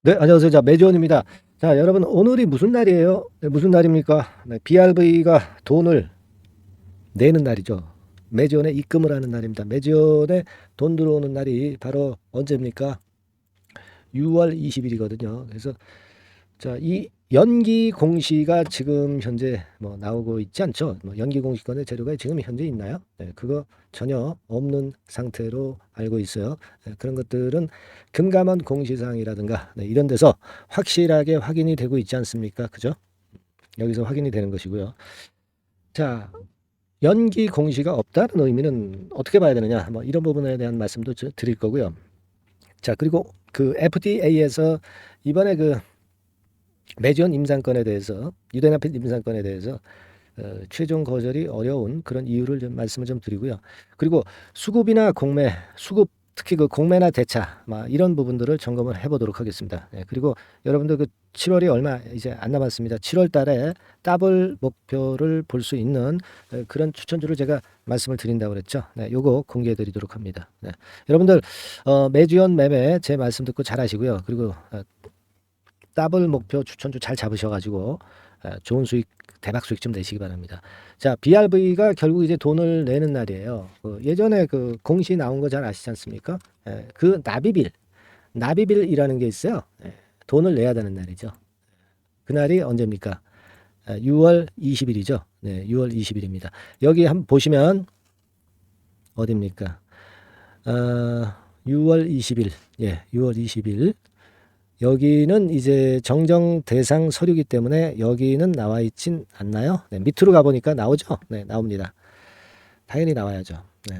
네, 안녕하세요. 자, 매지원입니다. 자, 여러분, 오늘이 무슨 날이에요? 네, 무슨 날입니까? 네, BRV가 돈을 내는 날이죠. 매지원에 입금을 하는 날입니다. 매지원에 돈 들어오는 날이 바로 언제입니까? 6월 20일이거든요. 그래서 자, 이 연기 공시가 지금 현재 뭐 나오고 있지 않죠? 뭐 연기 공시권의 재료가 지금 현재 있나요? 네, 그거 전혀 없는 상태로 알고 있어요. 네, 그런 것들은 금감원 공시사항이라든가 네, 이런 데서 확실하게 확인이 되고 있지 않습니까? 그죠? 여기서 확인이 되는 것이고요. 자, 연기 공시가 없다는 의미는 어떻게 봐야 되느냐? 뭐 이런 부분에 대한 말씀도 드릴 거고요. 자, 그리고 그 FDA에서 이번에 그 매지원 임상권에 대해서 유대나필 임상권에 대해서 최종 거절이 어려운 그런 이유를 좀 말씀을 좀 드리고요. 그리고 수급이나 공매, 수급 특히 그 공매나 대차 막 이런 부분들을 점검을 해보도록 하겠습니다. 예, 그리고 여러분들 그 7월이 얼마 이제 안 남았습니다. 7월 달에 더블 목표를 볼 수 있는 그런 추천주를 제가 말씀을 드린다고 그랬죠. 네, 요거 공개해 드리도록 합니다. 네. 여러분들 매주연 매매 제 말씀 듣고 잘 하시고요. 그리고 더블 목표 추천주 잘 잡으셔가지고 좋은 수익 대박 수익 좀 내시기 바랍니다. 자, BRV가 결국 이제 돈을 내는 날이에요. 예전에 그 공시 나온 거 잘 아시지 않습니까? 그 나비빌이라는 게 있어요. 돈을 내야 되는 날이죠. 그날이 언제입니까? 6월 20일이죠. 네, 6월 20일입니다. 여기 한번 보시면 어디입니까? 6월 20일. 예, 6월 20일. 여기는 이제 정정 대상 서류기 때문에 여기는 나와 있진 않나요? 네, 밑으로 가보니까 나오죠? 네, 나옵니다. 당연히 나와야죠. 네.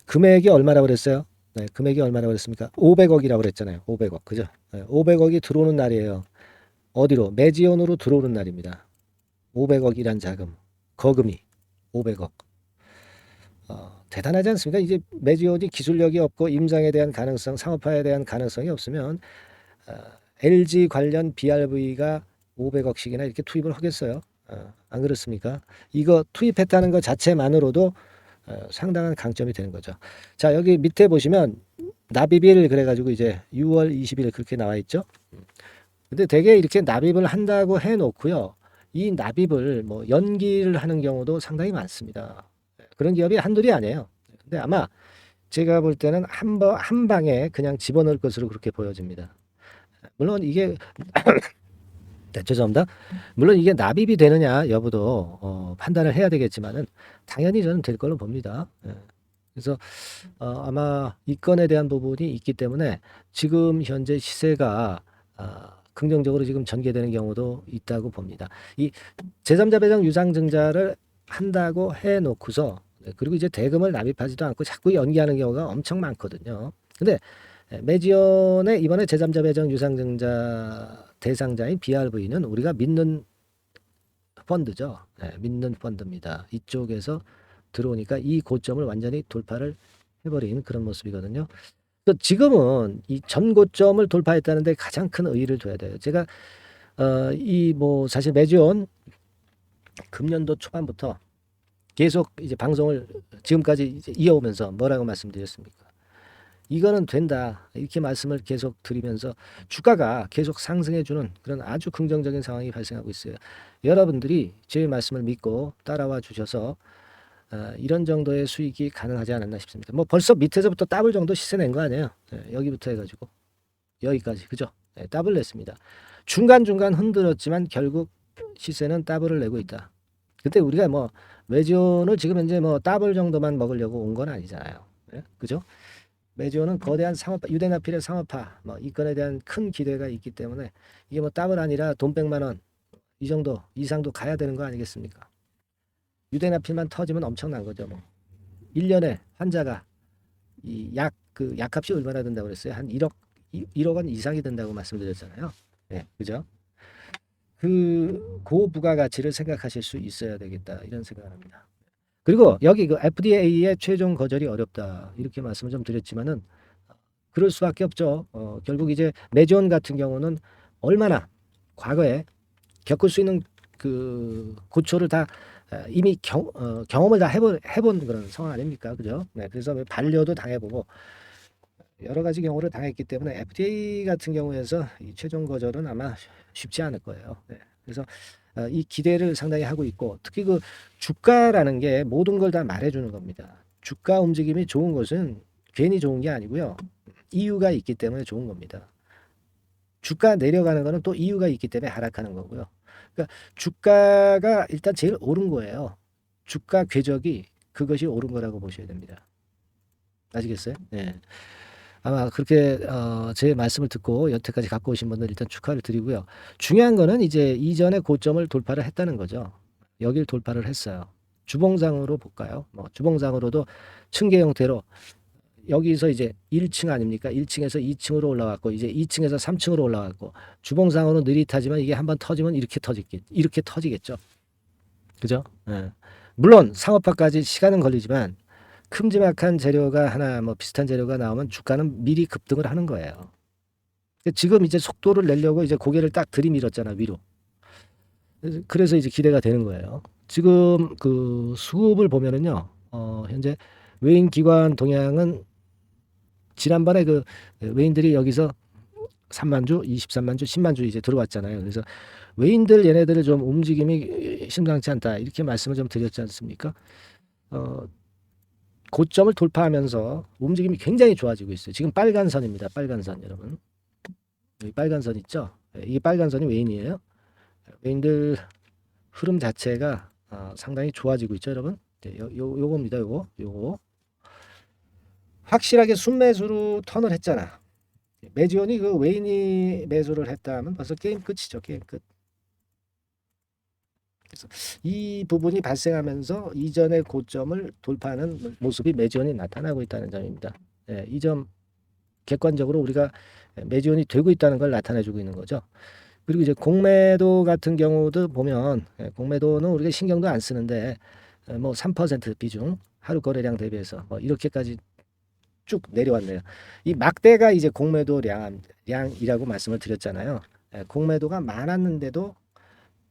금액이 얼마라고 그랬어요? 네, 금액이 얼마라고 그랬습니까? 500억이라고 그랬잖아요. 500억. 그죠? 네, 500억이 들어오는 날이에요. 어디로? 매지원으로 들어오는 날입니다. 500억이란 자금. 거금이 500억. 대단하지 않습니까? 이제 매지원이 기술력이 없고 임상에 대한 가능성, 상업화에 대한 가능성이 없으면 LG 관련 BRV가 500억씩이나 이렇게 투입을 하겠어요. 안 그렇습니까? 이거 투입했다는 것 자체만으로도 상당한 강점이 되는 거죠. 자, 여기 밑에 보시면 납입일 그래가지고 이제 6월 20일 그렇게 나와 있죠. 근데 대개 이렇게 납입을 한다고 해놓고요. 이 납입을 뭐 연기를 하는 경우도 상당히 많습니다. 그런 기업이 한둘이 아니에요. 근데 아마 제가 볼 때는 한 방에 그냥 집어넣을 것으로 그렇게 보여집니다. 물론 이게 네, 죄송합니다. 물론 이게 납입이 되느냐 여부도 판단을 해야 되겠지만은 당연히 저는 될 걸로 봅니다. 예. 그래서 아마 이 건에 대한 부분이 있기 때문에 지금 현재 시세가 긍정적으로 지금 전개되는 경우도 있다고 봅니다. 이 제3자 배당 유상증자를 한다고 해놓고서 그리고 이제 대금을 납입하지도 않고 자꾸 연기하는 경우가 엄청 많거든요. 근데 매지연의 이번에 제3자 배당 유상증자 대상자인 BRV는 우리가 믿는 펀드죠. 네, 믿는 펀드입니다. 이쪽에서 들어오니까 이 고점을 완전히 돌파를 해버린 그런 모습이거든요. 지금은 이 전 고점을 돌파했다는데 가장 큰 의의를 둬야 돼요. 제가 이 뭐 사실 매주온 금년도 초반부터 계속 이제 방송을 지금까지 이제 이어오면서 뭐라고 말씀드렸습니까? 이거는 된다. 이렇게 말씀을 계속 드리면서 주가가 계속 상승해주는 그런 아주 긍정적인 상황이 발생하고 있어요. 여러분들이 제 말씀을 믿고 따라와 주셔서 이런 정도의 수익이 가능하지 않았나 싶습니다. 뭐 벌써 밑에서부터 더블 정도 시세 낸 거 아니에요. 여기부터 해가지고 여기까지 그죠? 더블 냈습니다. 중간중간 흔들었지만 결국 시세는 더블을 내고 있다. 근데 우리가 뭐 매지온을 지금 현재 뭐 더블 정도만 먹으려고 온 건 아니잖아요. 그죠? 매지온은 거대한 상업화, 유대나필의 상업화, 뭐 이 건에 대한 큰 기대가 있기 때문에 이게 뭐 더블 아니라 돈 100만 원 이 정도 이상도 가야 되는 거 아니겠습니까? 유대나필만 터지면 엄청난 거죠. 뭐 1년에 환자가 이 그 약값이 얼마나 든다고 그랬어요? 한 1억 원 이상이 된다고 말씀드렸잖아요. 네, 그죠? 그 고부가가치를 생각하실 수 있어야 되겠다 이런 생각을 합니다. 그리고 여기 그 FDA의 최종 거절이 어렵다 이렇게 말씀을 좀 드렸지만은 그럴 수밖에 없죠. 결국 이제 매지원 같은 경우는 얼마나 과거에 겪을 수 있는 그 고초를 다 이미 경험을 다 해본 그런 상황 아닙니까? 그죠? 네, 그래서 반려도 당해보고 여러 가지 경우를 당했기 때문에 FDA 같은 경우에서 이 최종 거절은 아마 쉽지 않을 거예요. 네. 그래서 이 기대를 상당히 하고 있고, 특히 그 주가라는 게 모든 걸 다 말해주는 겁니다. 주가 움직임이 좋은 것은 괜히 좋은 게 아니고요. 이유가 있기 때문에 좋은 겁니다. 주가 내려가는 거는 또 이유가 있기 때문에 하락하는 거고요. 그러니까 주가가 일단 제일 오른 거예요. 주가 궤적이 그것이 오른 거라고 보셔야 됩니다. 아시겠어요? 네. 아마 그렇게 제 말씀을 듣고 여태까지 갖고 오신 분들 일단 축하를 드리고요. 중요한 거는 이제 이전의 고점을 돌파를 했다는 거죠. 여길 돌파를 했어요. 주봉상으로 볼까요? 뭐 주봉상으로도 층계 형태로 여기서 이제 1층 아닙니까? 1층에서 2층으로 올라왔고 이제 2층에서 3층으로 올라왔고 주봉상으로 느릿하지만 이게 한번 터지면 이렇게 터지겠죠. 그죠? 예. 물론 상업화까지 시간은 걸리지만 큼지막한 재료가 하나 뭐 비슷한 재료가 나오면 주가는 미리 급등을 하는 거예요. 지금 이제 속도를 내려고 이제 고개를 딱 들이밀었잖아 위로. 그래서 이제 기대가 되는 거예요. 지금 그 수급을 보면은요, 현재 외인 기관 동향은 지난번에 그 외인들이 여기서 3만 주, 23만 주, 10만 주 이제 들어왔잖아요. 그래서 외인들 얘네들을 좀 움직임이 심상치 않다 이렇게 말씀을 좀 드렸지 않습니까? 어, 고점을 돌파하면서 움직임이 굉장히 좋아지고 있어요. 지금 빨간 선입니다. 빨간 선 여러분. 여기 빨간 선 있죠? 이 빨간 선이 외인이에요. 외인들 흐름 자체가 상당히 좋아지고 있죠, 여러분. 네, 요겁니다. 요거. 확실하게 순매수로 턴을 했잖아. 매지원이 그 외인이 매수를 했다면 벌써 게임 끝이죠. 게임 끝. 그래서 이 부분이 발생하면서 이전의 고점을 돌파하는 모습이 매지원이 나타나고 있다는 점입니다. 예, 이 점 객관적으로 우리가 매지원이 되고 있다는 걸 나타내주고 있는 거죠. 그리고 이제 공매도 같은 경우도 보면 공매도는 우리가 신경도 안 쓰는데 뭐 3% 비중 하루 거래량 대비해서 뭐 이렇게까지 쭉 내려왔네요. 이 막대가 이제 공매도 량이라고 말씀을 드렸잖아요. 공매도가 많았는데도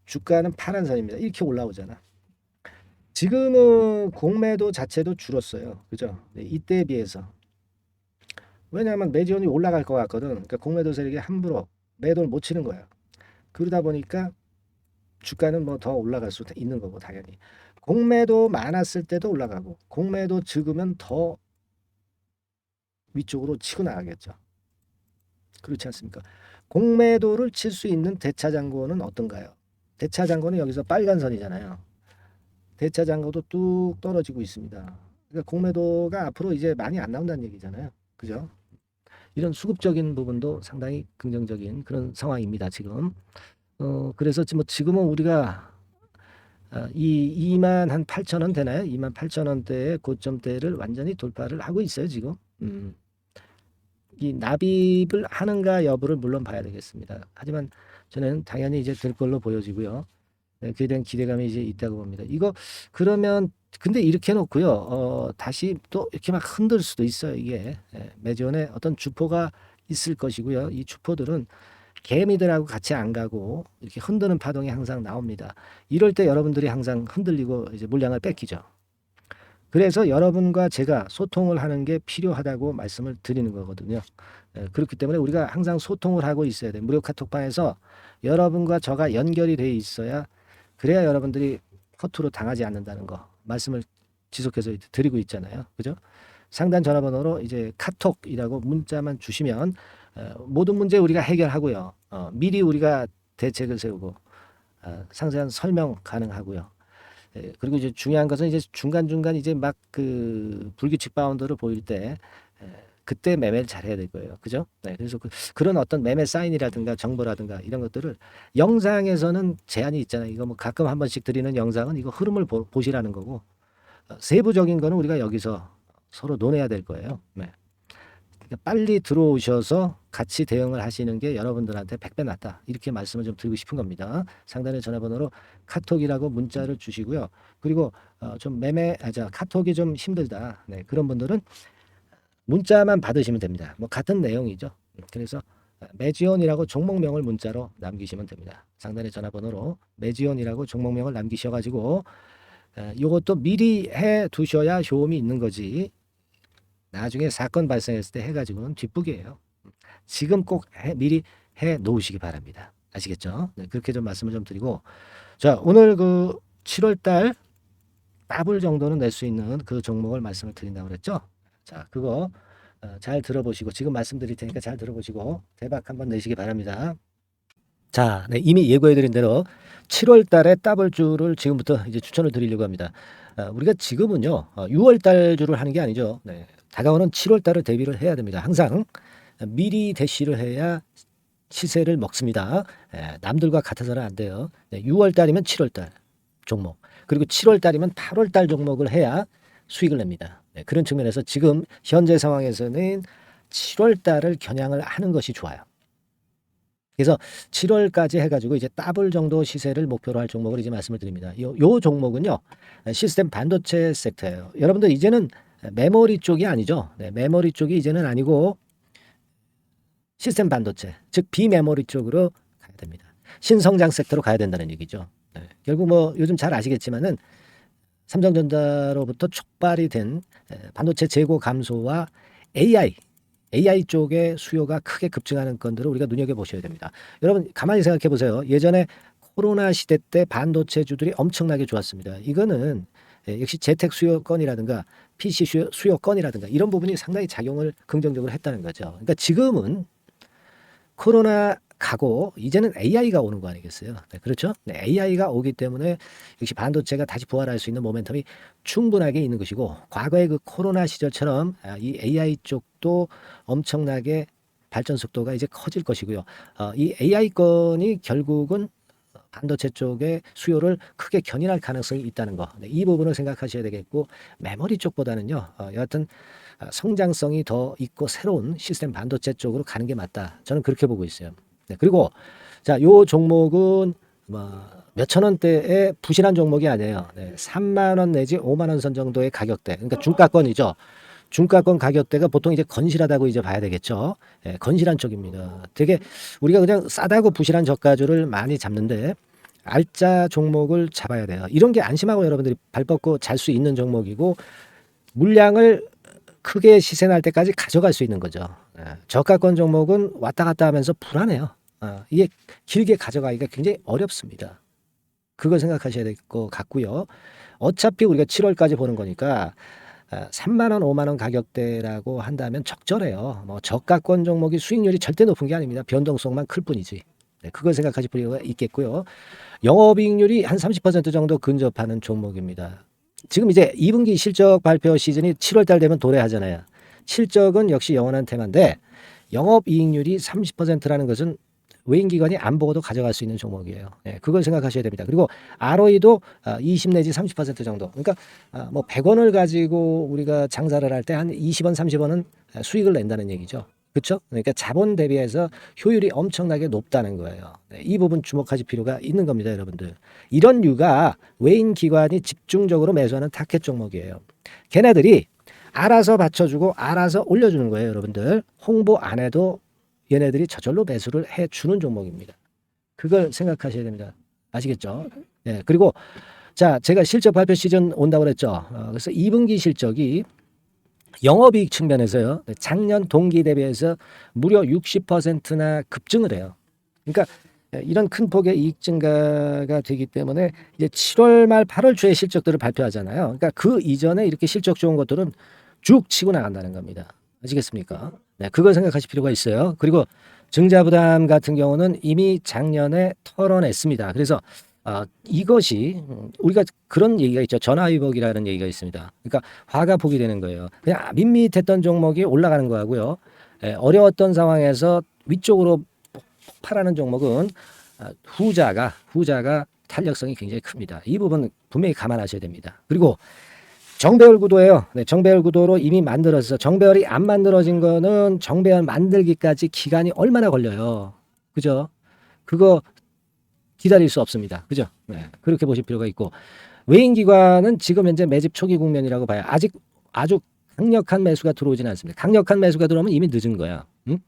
주가는 파란 선입니다. 이렇게 올라오잖아. 지금은 공매도 자체도 줄었어요. 그죠? 네, 이때에 비해서. 왜냐하면 매지원이 올라갈 것 같거든. 그러니까 공매도 세력이 함부로 매도를 못 치는 거야. 그러다 보니까 주가는 뭐 더 올라갈 수 있는 거고 당연히. 공매도 많았을 때도 올라가고 공매도 적으면 더 위쪽으로 치고 나가겠죠. 그렇지 않습니까? 공매도를 칠 수 있는 대차장고는 어떤가요? 대차장고는 여기서 빨간 선이잖아요. 대차장고도 뚝 떨어지고 있습니다. 그러니까 공매도가 앞으로 이제 많이 안 나온다는 얘기잖아요. 그죠? 이런 수급적인 부분도 상당히 긍정적인 그런 상황입니다. 지금. 그래서 뭐 지금은 우리가 이 2만 한 8천 원 되나요? 2만 8천 원대의 고점대를 완전히 돌파를 하고 있어요. 지금. 이 납입을 하는가 여부를 물론 봐야 되겠습니다. 하지만 저는 당연히 이제 될 걸로 보여지고요. 네, 그에 대한 기대감이 이제 있다고 봅니다. 이거 그러면 근데 이렇게 놓고요. 다시 또 이렇게 막 흔들 수도 있어요. 이게 매지원에 어떤 주포가 있을 것이고요. 이 주포들은 개미들하고 같이 안 가고 이렇게 흔드는 파동이 항상 나옵니다. 이럴 때 여러분들이 항상 흔들리고 이제 물량을 뺏기죠. 그래서 여러분과 제가 소통을 하는 게 필요하다고 말씀을 드리는 거거든요. 그렇기 때문에 우리가 항상 소통을 하고 있어야 돼요. 무료 카톡방에서 여러분과 저가 연결이 돼 있어야 그래야 여러분들이 허투루 당하지 않는다는 거 말씀을 지속해서 드리고 있잖아요. 그죠? 상단 전화번호로 이제 카톡이라고 문자만 주시면 모든 문제 우리가 해결하고요. 미리 우리가 대책을 세우고 상세한 설명 가능하고요. 그리고 이제 중요한 것은 이제 중간중간 이제 막 그 불규칙 바운더를 보일 때 그때 매매를 잘 해야 될 거예요. 그죠? 네, 그래서 그런 어떤 매매 사인이라든가 정보라든가 이런 것들을 영상에서는 제한이 있잖아요. 이거 뭐 가끔 한 번씩 드리는 영상은 이거 흐름을 보시라는 거고 세부적인 거는 우리가 여기서 서로 논해야 될 거예요. 네. 그러니까 빨리 들어오셔서 같이 대응을 하시는 게 여러분들한테 100배 낫다. 이렇게 말씀을 좀 드리고 싶은 겁니다. 상단의 전화번호로 카톡이라고 문자를 주시고요. 그리고 좀 카톡이 좀 힘들다. 네, 그런 분들은 문자만 받으시면 됩니다. 뭐 같은 내용이죠. 그래서 매지온이라고 종목명을 문자로 남기시면 됩니다. 상단의 전화번호로 매지온이라고 종목명을 남기셔가지고 이것도 미리 해 두셔야 효험이 있는 거지. 나중에 사건 발생했을 때 해가지고는 뒷북이에요. 지금 꼭 미리 해 놓으시기 바랍니다. 아시겠죠? 네, 그렇게 좀 말씀을 좀 드리고, 자, 오늘 그 7월 달 더블 정도는 낼 수 있는 그 종목을 말씀을 드린다고 그랬죠? 자, 그거 잘 들어보시고, 지금 말씀드릴 테니까 잘 들어보시고 대박 한번 내시기 바랍니다. 자, 네, 이미 예고해드린 대로 7월 달에 더블주를 지금부터 이제 추천을 드리려고 합니다. 우리가 지금은요, 6월 달주를 하는 게 아니죠. 네, 다가오는 7월 달을 대비를 해야 됩니다. 항상 미리 대시를 해야 시세를 먹습니다. 남들과 같아서는 안 돼요. 네, 6월 달이면 7월 달 종목, 그리고 7월 달이면 8월 달 종목을 해야 수익을 냅니다. 네, 그런 측면에서 지금 현재 상황에서는 7월 달을 겨냥을 하는 것이 좋아요. 그래서 7월까지 해가지고 이제 더블 정도 시세를 목표로 할 종목을 이제 말씀을 드립니다. 요 종목은요, 시스템 반도체 섹터예요. 여러분들 이제는 메모리 쪽이 아니죠. 네, 메모리 쪽이 이제는 아니고 시스템 반도체, 즉 비메모리 쪽으로 가야 됩니다. 신성장 섹터로 가야 된다는 얘기죠. 네, 결국 뭐 요즘 잘 아시겠지만은 삼성전자로부터 촉발이 된 반도체 재고 감소와 AI 쪽의 수요가 크게 급증하는 건들을 우리가 눈여겨보셔야 됩니다. 여러분 가만히 생각해 보세요. 예전에 코로나 시대 때 반도체주들이 엄청나게 좋았습니다. 이거는 역시 재택 수요건이라든가 PC 수요건이라든가 이런 부분이 상당히 작용을 긍정적으로 했다는 거죠. 그러니까 지금은 코로나 가고 이제는 AI가 오는 거 아니겠어요? 네, 그렇죠? 네, AI가 오기 때문에 역시 반도체가 다시 부활할 수 있는 모멘텀이 충분하게 있는 것이고, 과거의 그 코로나 시절처럼 이 AI 쪽도 엄청나게 발전 속도가 이제 커질 것이고요. 이 AI 건이 결국은 반도체 쪽의 수요를 크게 견인할 가능성이 있다는 거. 네, 이 부분을 생각하셔야 되겠고, 메모리 쪽보다는요, 여하튼 성장성이 더 있고 새로운 시스템 반도체 쪽으로 가는 게 맞다. 저는 그렇게 보고 있어요. 네, 그리고 자, 요 종목은 몇천 원대의 부실한 종목이 아니에요. 네, 3만 원 내지 5만 원 선 정도의 가격대. 그러니까 중가권이죠. 중가권 가격대가 보통 이제 건실하다고 이제 봐야 되겠죠. 예, 건실한 쪽입니다. 되게 우리가 그냥 싸다고 부실한 저가주를 많이 잡는데 알짜 종목을 잡아야 돼요. 이런 게 안심하고 여러분들이 발 뻗고 잘 수 있는 종목이고, 물량을 크게 시세 날 때까지 가져갈 수 있는 거죠. 저가권 종목은 왔다 갔다 하면서 불안해요. 이게 길게 가져가기가 굉장히 어렵습니다. 그걸 생각하셔야 될 것 같고요. 어차피 우리가 7월까지 보는 거니까 3만 원, 5만 원 가격대라고 한다면 적절해요. 뭐 저가권 종목이 수익률이 절대 높은 게 아닙니다. 변동성만 클 뿐이지. 네, 그걸 생각하실 필요가 있겠고요. 영업이익률이 한 30% 정도 근접하는 종목입니다. 지금 이제 2분기 실적 발표 시즌이 7월 달 되면 도래하잖아요. 실적은 역시 영원한 테마인데 영업이익률이 30%라는 것은 외인기관이 안 보고도 가져갈 수 있는 종목이에요. 네, 그걸 생각하셔야 됩니다. 그리고 ROE도 20 내지 30% 정도. 그러니까 뭐 100원을 가지고 우리가 장사를 할 때 한 20원, 30원은 수익을 낸다는 얘기죠. 그렇죠? 그러니까 자본 대비해서 효율이 엄청나게 높다는 거예요. 네, 이 부분 주목하실 필요가 있는 겁니다, 여러분들. 이런 류가 외인 기관이 집중적으로 매수하는 타켓 종목이에요. 걔네들이 알아서 받쳐주고 알아서 올려주는 거예요, 여러분들. 홍보 안 해도 얘네들이 저절로 매수를 해주는 종목입니다. 그걸 생각하셔야 됩니다. 아시겠죠? 네, 그리고 자, 제가 실적 발표 시즌 온다고 그랬죠. 그래서 2분기 실적이 영업이익 측면에서요, 작년 동기 대비해서 무려 60%나 급증을 해요. 그러니까 이런 큰 폭의 이익 증가가 되기 때문에 이제 7월 말 8월 초에 실적들을 발표하잖아요. 그러니까 그 이전에 이렇게 실적 좋은 것들은 쭉 치고 나간다는 겁니다. 아시겠습니까? 네, 그걸 생각하실 필요가 있어요. 그리고 증자부담 같은 경우는 이미 작년에 털어냈습니다. 그래서 이것이 우리가 그런 얘기가 있죠. 전화위복이라는 얘기가 있습니다. 그러니까 화가 복이 되는 거예요. 그냥 밋밋했던 종목이 올라가는 거하고요. 어려웠던 상황에서 위쪽으로 폭발하는 종목은 후자가 탄력성이 굉장히 큽니다. 이 부분 분명히 감안하셔야 됩니다. 그리고 정배열 구도예요. 네, 정배열 구도로 이미 만들어서 정배열이 안 만들어진 거는 정배열 만들기까지 기간이 얼마나 걸려요. 그죠? 그거 기다릴 수 없습니다. 그죠? 네, 그렇게 보실 필요가 있고, 외인기관은 지금 현재 매집 초기 국면이라고 봐요. 아직 아주 강력한 매수가 들어오지는 않습니다. 강력한 매수가 들어오면 이미 늦은 거야. 응?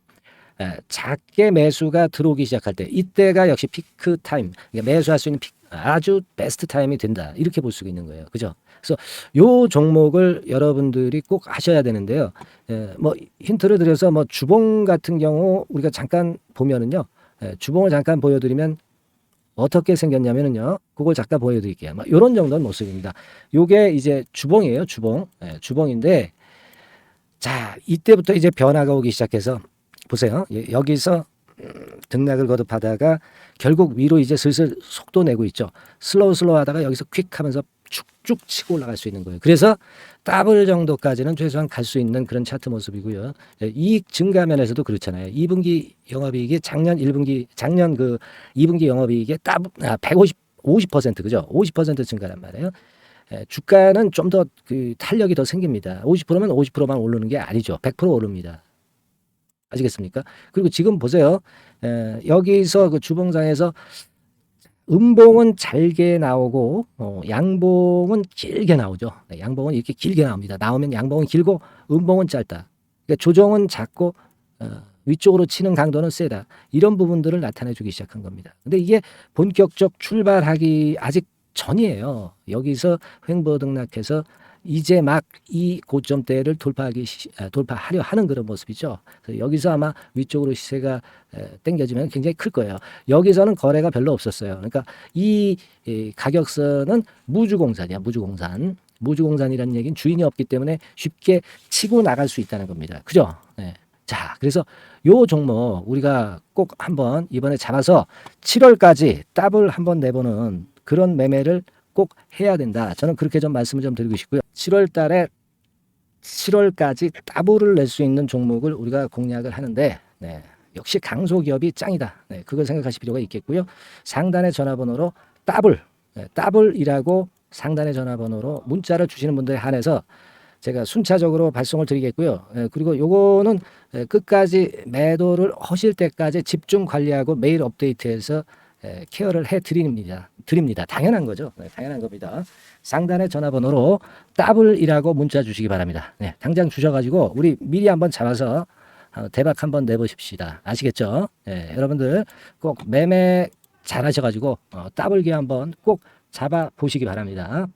작게 매수가 들어오기 시작할 때, 이때가 역시 피크 타임, 그러니까 매수할 수 있는 아주 베스트 타임이 된다. 이렇게 볼 수가 있는 거예요. 그죠? 그래서 요 종목을 여러분들이 꼭 하셔야 되는데요. 뭐 힌트를 드려서 뭐 주봉 같은 경우 우리가 잠깐 보면은요. 주봉을 잠깐 보여드리면 어떻게 생겼냐면은요. 그걸 잠깐 보여드릴게요. 뭐 이런 정도는 모습입니다. 요게 이제 주봉이에요. 주봉. 주봉인데 자 이때부터 이제 변화가 오기 시작해서 보세요. 여기서 등락을 거듭하다가 결국 위로 이제 슬슬 속도 내고 있죠. 슬로우 하다가 여기서 퀵 하면서 쭉쭉 치고 올라갈 수 있는 거예요. 그래서 더블 정도까지는 최소한 갈 수 있는 그런 차트 모습이고요. 이익 증가 면에서도 그렇잖아요. 2분기 영업이익이 작년 2분기 영업이익의 50% 그죠? 50% 증가란 말이에요. 주가는 좀 더 그 탄력이 더 생깁니다. 50%면 50%만 오르는 게 아니죠. 100% 오릅니다. 아시겠습니까? 그리고 지금 보세요. 여기서 그 주봉상에서 음봉은 잘게 나오고 양봉은 길게 나오죠. 양봉은 이렇게 길게 나옵니다. 나오면 양봉은 길고 음봉은 짧다. 그러니까 조정은 작고 위쪽으로 치는 강도는 세다. 이런 부분들을 나타내주기 시작한 겁니다. 근데 이게 본격적 출발하기 아직 전이에요. 여기서 횡보 등락해서 이제 막 이 고점대를 돌파하려 하는 그런 모습이죠. 그래서 여기서 아마 위쪽으로 시세가 당겨지면 굉장히 클 거예요. 여기서는 거래가 별로 없었어요. 그러니까 이 가격선은 무주공산이야. 무주공산이라는 얘기는 주인이 없기 때문에 쉽게 치고 나갈 수 있다는 겁니다. 그죠? 네. 자, 그래서 요 종목 우리가 꼭 한번 이번에 잡아서 7월까지 더블 한번 내보는 그런 매매를 꼭 해야 된다. 저는 그렇게 좀 말씀을 좀 드리고 싶고요. 7월 달에 7월까지 더블을 낼 수 있는 종목을 우리가 공략을 하는데 역시 강소기업이 짱이다. 그걸 생각하실 필요가 있겠고요. 상단의 전화번호로 더블이라고 상단의 전화번호로 문자를 주시는 분들에 한해서 제가 순차적으로 발송을 드리겠고요. 그리고 요거는 끝까지 매도를 하실 때까지 집중 관리하고 매일 업데이트해서 케어를 해드립니다. 당연한 거죠. 당연한 겁니다. 상단의 전화번호로 더블이라고 문자 주시기 바랍니다. 당장 주셔가지고 우리 미리 한번 잡아서 대박 한번 내보십시다. 아시겠죠? 여러분들 꼭 매매 잘 하셔가지고 더블기 한번 꼭 잡아 보시기 바랍니다.